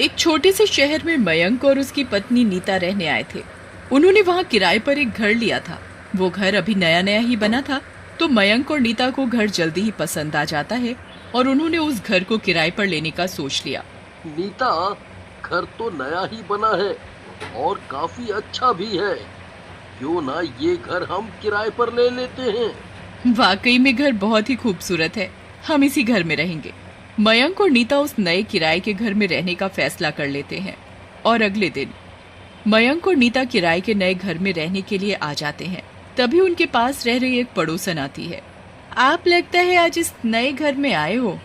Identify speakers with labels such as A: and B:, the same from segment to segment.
A: एक छोटे से शहर में मयंक और उसकी पत्नी नीता रहने आए थे। उन्होंने वहाँ किराए पर एक घर लिया था। वो घर अभी नया नया ही बना था, तो मयंक और नीता को घर जल्दी ही पसंद आ जाता है और उन्होंने उस घर को किराए पर लेने का सोच लिया।
B: नीता, घर तो नया ही बना है और काफी अच्छा भी है। क्यों ना ये घर हम किराए पर ले लेते हैं।
A: वाकई में घर बहुत ही खूबसूरत है, हम इसी घर में रहेंगे। मयंक और नीता उस नए किराए के घर में रहने का फैसला कर लेते हैं और अगले दिन मयंक और नीता किराए के नए घर में रहने के लिए आ जाते हैं। तभी उनके पास रह रही एक पड़ोसन आती है। आप लगता है आज इस नए घर में आए हो?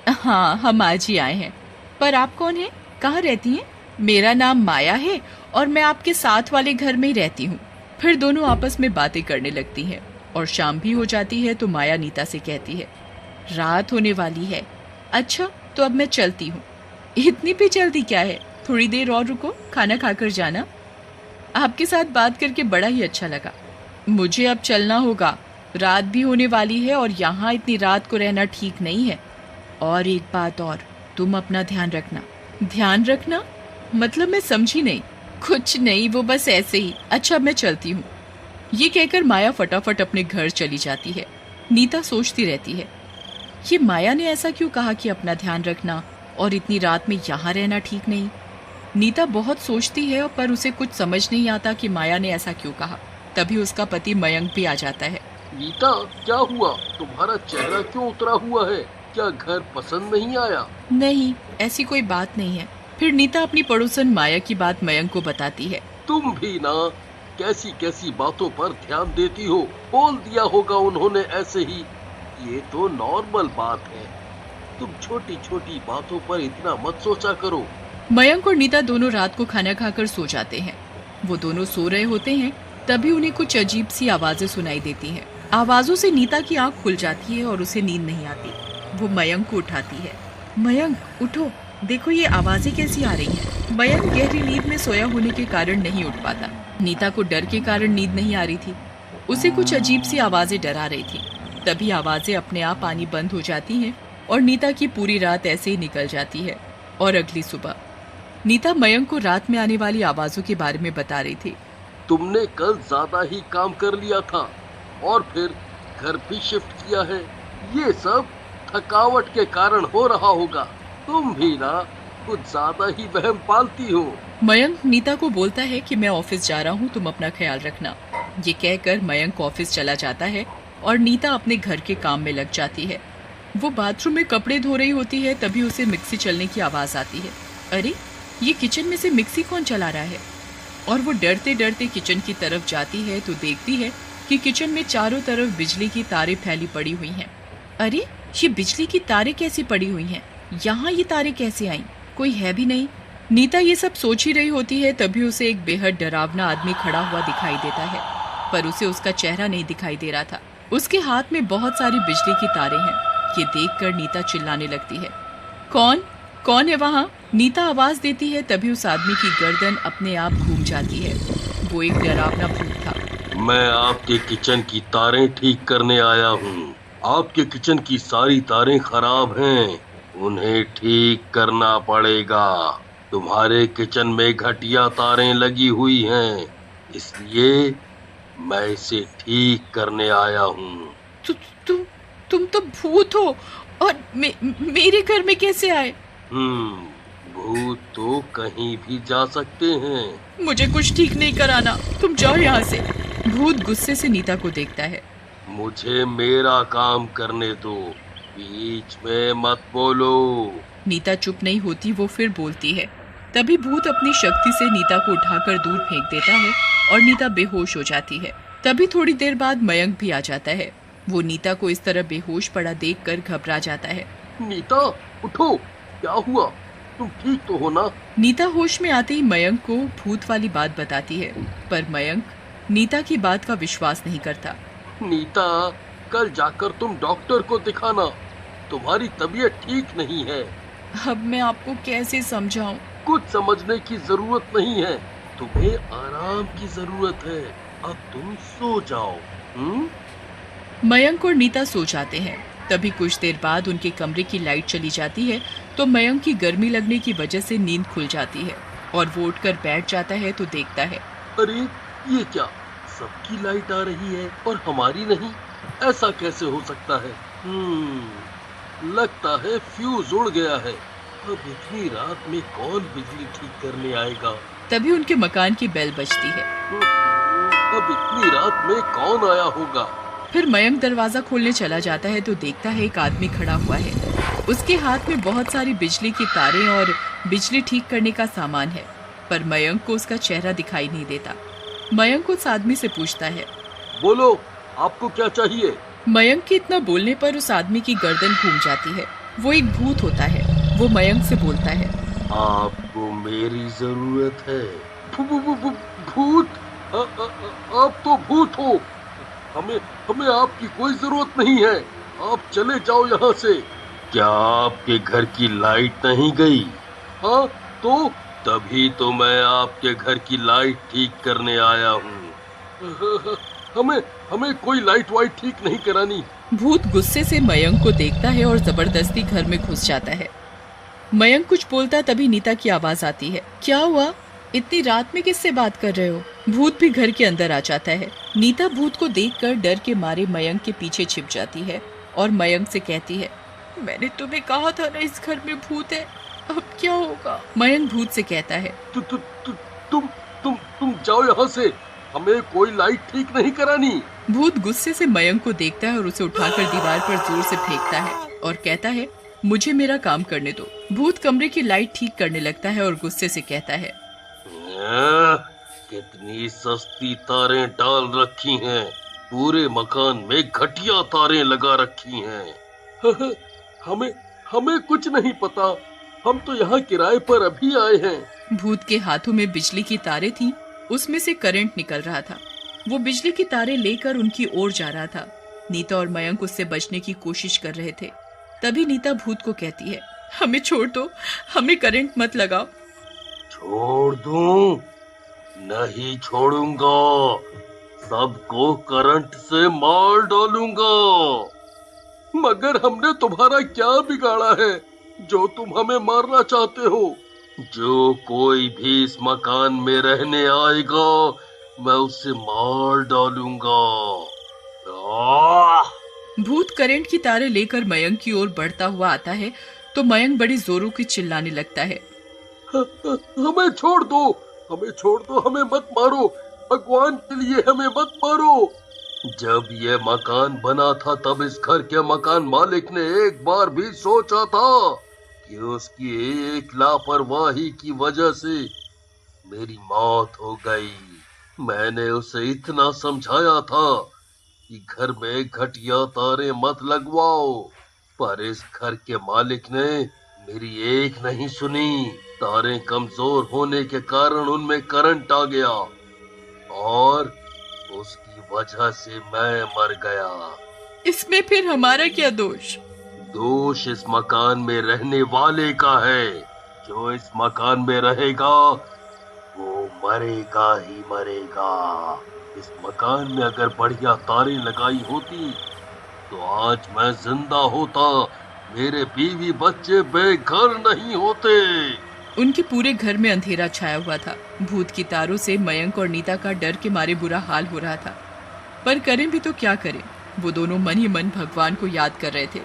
A: हाँ, हम आज ही आए हैं। पर आप कौन हैं? कहाँ रहती हैं? मेरा नाम माया है और मैं आपके साथ वाले घर में ही रहती हूँ। फिर दोनों आपस में बातें करने लगती हैं और शाम भी हो जाती है तो माया नीता से कहती है, रात होने वाली है। अच्छा, तो अब मैं चलती हूँ। इतनी भी जल्दी क्या है? थोड़ी देर और रुको, खाना खाकर जाना। आपके साथ बात करके बड़ा ही अच्छा लगा। मुझे अब चलना होगा, रात भी होने वाली है और यहाँ इतनी रात को रहना ठीक नहीं है। और एक बात और, तुम अपना ध्यान रखना। ध्यान रखना मतलब मैं समझी नहीं। कुछ नहीं, वो बस ऐसे ही। अच्छा, अब मैं चलती हूँ। ये कहकर माया फटाफट अपने घर चली जाती है। नीता सोचती रहती है, ये माया ने ऐसा क्यों कहा कि अपना ध्यान रखना और इतनी रात में यहाँ रहना ठीक नहीं। नीता बहुत सोचती है पर उसे कुछ समझ नहीं आता कि माया ने ऐसा क्यों कहा। तभी उसका पति मयंक भी आ जाता है।
B: नीता, क्या हुआ? तुम्हारा चेहरा क्यों उतरा हुआ है? क्या घर पसंद नहीं आया?
A: नहीं, ऐसी कोई बात नहीं है। फिर नीता अपनी पड़ोसन माया की बात मयंक को बताती है।
B: तुम भी ना कैसी कैसी बातों पर ध्यान देती हो। बोल दिया होगा उन्होंने ऐसे ही। ये तो नॉर्मल बात है। तुम छोटी छोटी बातों पर इतना मत सोचा करो।
A: मयंक और नीता दोनों रात को खाना खाकर सो जाते हैं। वो दोनों सो रहे होते हैं, तभी उन्हें कुछ अजीब सी आवाजें सुनाई देती हैं। आवाजों से नीता की आंख खुल जाती है और उसे नींद नहीं आती। वो मयंक को उठाती है। मयंक, उठो, देखो ये आवाजें कैसी आ रही हैं। मयंक गहरी नींद में सोया होने के कारण नहीं उठ पाता। नीता को डर के कारण नींद नहीं आ रही थी। उसे कुछ अजीब सी आवाजें डरा रही थी। तभी आवाजें अपने आप आनी बंद हो जाती हैं और नीता की पूरी रात ऐसे ही निकल जाती है। और अगली सुबह नीता मयंक को रात में आने वाली आवाजों के बारे में बता रही थी।
B: तुमने कल ज्यादा ही काम कर लिया था और फिर घर भी शिफ्ट किया है। ये सब थकावट के कारण हो रहा होगा। तुम भी ना कुछ ज्यादा ही वहम पालती हो।
A: मयंक नीता को बोलता है कि मैं ऑफिस जा रहा हूँ, तुम अपना ख्याल रखना। ये कहकर मयंक ऑफिस चला जाता है और नीता अपने घर के काम में लग जाती है। वो बाथरूम में कपड़े धो रही होती है, तभी उसे मिक्सी चलने की आवाज आती है। अरे, ये किचन में से मिक्सी कौन चला रहा है? और वो डरते डरते किचन की तरफ जाती है तो देखती है कि किचन में चारों तरफ बिजली की तारें फैली पड़ी हुई हैं। अरे, ये बिजली की तारें कैसी पड़ी हुई हैं? यहाँ ये तारें कैसे आईं? कोई है भी नहीं। नीता ये सब सोच ही रही होती है, तभी उसे एक बेहद डरावना आदमी खड़ा हुआ दिखाई देता है, पर उसे उसका चेहरा नहीं दिखाई दे रहा था। उसके हाथ में बहुत सारी बिजली की तारें हैं। ये देखकर नीता चिल्लाने लगती है, कौन कौन है वहाँ? नीता आवाज देती है, तभी उस आदमी की गर्दन अपने आप घूम जाती है। वो एक डरावना भूत था।
B: मैं आपके किचन की तारें ठीक करने आया हूँ। आपके किचन की सारी तारें खराब हैं, उन्हें ठीक करना पड़ेगा। तुम्हारे किचन में घटिया तारें लगी हुई हैं, इसलिए मैं इसे ठीक करने आया हूँ।
A: तु, तु, तुम तो भूत हो और मेरे घर में कैसे आए?
B: भूत तो कहीं भी जा सकते हैं।
A: मुझे कुछ ठीक नहीं कराना, तुम जाओ यहाँ से। भूत गुस्से से नीता को देखता है।
B: मुझे मेरा काम करने दो, बीच में मत बोलो।
A: नीता चुप नहीं होती, वो फिर बोलती है। तभी भूत अपनी शक्ति से नीता को उठाकर दूर फेंक देता है और नीता बेहोश हो जाती है। तभी थोड़ी देर बाद मयंक भी आ जाता है। वो नीता को इस तरह बेहोश पड़ा देखकर घबरा जाता है।
B: नीता, उठो, क्या हुआ? तुम ठीक तो हो ना?
A: नीता होश में आते ही मयंक को भूत वाली बात बताती है, पर मयंक नीता की बात का विश्वास नहीं करता।
B: नीता, कल जाकर तुम डॉक्टर को दिखाना, तुम्हारी तबीयत ठीक नहीं है।
A: अब मैं आपको कैसे समझाऊं?
B: कुछ समझने की जरूरत नहीं है, तुम्हें आराम की जरूरत है। अब तुम सो जाओ।
A: मयंक और नीता सो जाते हैं। तभी कुछ देर बाद उनके कमरे की लाइट चली जाती है तो मयंक की गर्मी लगने की वजह से नींद खुल जाती है और वो उठकर बैठ जाता है तो देखता है,
B: अरे ये क्या, सबकी लाइट आ रही है और हमारी नहीं, ऐसा कैसे हो सकता है? लगता है फ्यूज उड़ गया है। अब इतनी रात में कौन बिजली ठीक करने आएगा?
A: तभी उनके मकान की बेल बजती है।
B: अब इतनी रात में कौन आया होगा?
A: फिर मयंक दरवाजा खोलने चला जाता है तो देखता है एक आदमी खड़ा हुआ है। उसके हाथ में बहुत सारी बिजली की तारें और बिजली ठीक करने का सामान है, पर मयंक को उसका चेहरा दिखाई नहीं देता। मयंक उस आदमी से पूछता है,
B: बोलो, आपको क्या चाहिए?
A: मयंक के इतना बोलने पर उस आदमी की गर्दन घूम जाती है। वो एक भूत होता है। वो मयंक से बोलता है,
B: आपको मेरी जरूरत है। भूत? आप तो भूत हो। हमें आपकी कोई जरूरत नहीं है। आप चले जाओ यहाँ से। क्या आपके घर की लाइट नहीं गई? हाँ तो तभी तो मैं आपके घर की लाइट ठीक करने आया हूँ। हमें कोई लाइट वाइट ठीक नहीं करानी।
A: भूत गुस्से से मयंक को देखता है और जबरदस्ती घर में घुस जाता है। मयंक कुछ बोलता तभी नीता की आवाज आती है, क्या हुआ? इतनी रात में किससे बात कर रहे हो? भूत भी घर के अंदर आ जाता है। नीता भूत को देखकर डर के मारे मयंक के पीछे छिप जाती है और मयंक से कहती है, मैंने तुम्हें कहा था ना इस घर में भूत है, अब क्या होगा? मयंक भूत से कहता है,
B: तुम जाओ यहाँ से, हमें कोई लाइट ठीक नहीं करानी।
A: भूत गुस्से से मयंक को देखता है और उसे उठाकर दीवार पर जोर से फेंकता है और कहता है, मुझे मेरा काम करने दो। भूत कमरे की लाइट ठीक करने लगता है और गुस्से से कहता है,
B: कितनी सस्ती तारें डाल रखी हैं, पूरे मकान में घटिया तारें लगा रखी हैं। हमें कुछ नहीं पता, हम तो यहाँ किराए पर अभी आए हैं।
A: भूत के हाथों में बिजली की तारें थीं, उसमें से करंट निकल रहा था। वो बिजली की तारें लेकर उनकी ओर जा रहा था। नीता और मयंक उससे बचने की कोशिश कर रहे थे। तभी नीता भूत को कहती है, हमें छोड़ दो, हमें करंट मत लगाओ।
B: छोड़ दूं? नहीं छोड़ूंगा, सबको करंट से मार डालूंगा। मगर हमने तुम्हारा क्या बिगाड़ा है जो तुम हमें मारना चाहते हो? जो कोई भी इस मकान में रहने आएगा मैं उसे मार डालूंगा।
A: भूत करंट की तारें लेकर मयंक की ओर बढ़ता हुआ आता है तो मयंक बड़ी जोरों की चिल्लाने लगता है,
B: हमें छोड़ दो, हमें छोड़ दो, हमें मत मारो, भगवान के लिए हमें मत मारो। जब ये मकान बना था तब इस घर के मकान मालिक ने एक बार भी सोचा था कि उसकी एक लापरवाही की वजह से मेरी मौत हो गई। मैंने उसे इतना समझाया था कि घर में घटिया तारे मत लगवाओ, पर इस घर के मालिक ने मेरी एक नहीं सुनी। तारें कमजोर होने के कारण उनमें करंट आ गया और उसकी वजह से मैं मर गया।
A: इसमें फिर हमारा क्या दोष?
B: दोष इस मकान में रहने वाले का है। जो इस मकान में रहेगा वो मरेगा ही मरेगा। इस मकान में अगर बढ़िया तारें लगाई होती तो आज मैं जिंदा होता, मेरे बीवी बच्चे बेघर नहीं होते।
A: उनके पूरे घर में अंधेरा छाया हुआ था। भूत की तारों से मयंक और नीता का डर के मारे बुरा हाल हो रहा था, पर करें भी तो क्या करें? वो दोनों मन ही मन भगवान को याद कर रहे थे।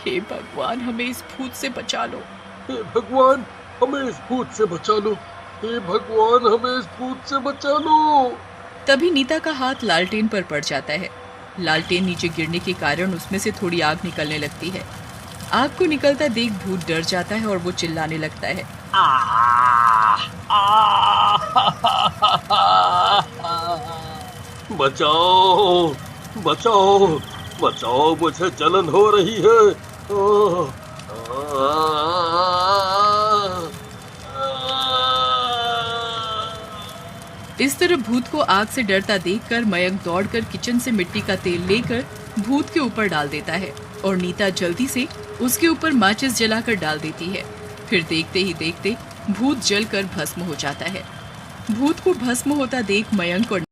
A: हे भगवान, हमें इस भूत से बचा लो।
B: हे भगवान, हमें इस भूत से बचा लो। हे भगवान, हमें इस भूत से बचा लो।
A: तभी नीता का हाथ लालटेन पर पड़ जाता है। लालटेन नीचे गिरने के कारण उसमें से थोड़ी आग निकलने लगती है। आग को निकलता देख भूत डर जाता है और वो चिल्लाने लगता है,
B: बचाओ बचाओ बचाओ, मुझे जलन हो रही है।
A: इस तरह भूत को आग से डरता देखकर मयंक दौड़कर किचन से मिट्टी का तेल लेकर भूत के ऊपर डाल देता है और नीता जल्दी से उसके ऊपर माचिस जलाकर डाल देती है। फिर देखते ही देखते भूत जलकर भस्म हो जाता है। भूत को भस्म होता देख मयंक और